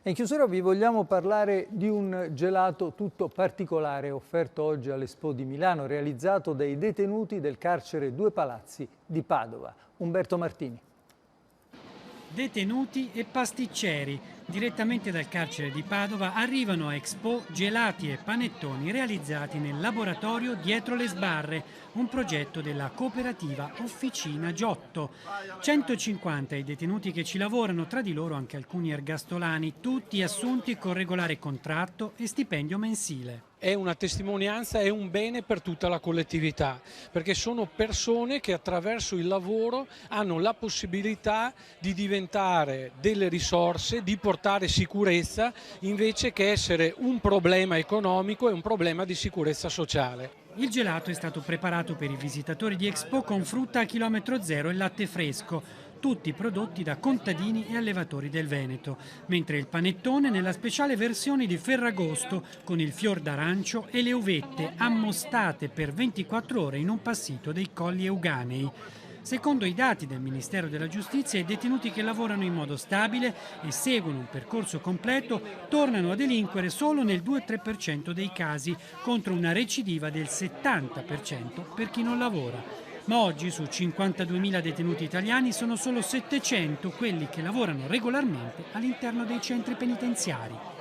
E in chiusura vi vogliamo parlare di un gelato tutto particolare offerto oggi all'Expo di Milano, realizzato dai detenuti del carcere Due Palazzi di Padova. Umberto Martini. Detenuti e pasticceri. Direttamente dal carcere di Padova arrivano a Expo gelati e panettoni realizzati nel laboratorio dietro le sbarre, un progetto della cooperativa Officina Giotto. 150 i detenuti che ci lavorano, tra di loro anche alcuni ergastolani, tutti assunti con regolare contratto e stipendio mensile. È una testimonianza, è un bene per tutta la collettività, perché sono persone che attraverso il lavoro hanno la possibilità di diventare delle risorse, di portare sicurezza, invece che essere un problema economico e un problema di sicurezza sociale. Il gelato è stato preparato per i visitatori di Expo con frutta a chilometro zero e latte fresco, tutti prodotti da contadini e allevatori del Veneto, mentre il panettone nella speciale versione di Ferragosto con il fior d'arancio e le uvette ammostate per 24 ore in un passito dei Colli Euganei. Secondo i dati del Ministero della Giustizia, i detenuti che lavorano in modo stabile e seguono un percorso completo tornano a delinquere solo nel 2-3% dei casi, contro una recidiva del 70% per chi non lavora. Ma oggi su 52.000 detenuti italiani sono solo 700 quelli che lavorano regolarmente all'interno dei centri penitenziari.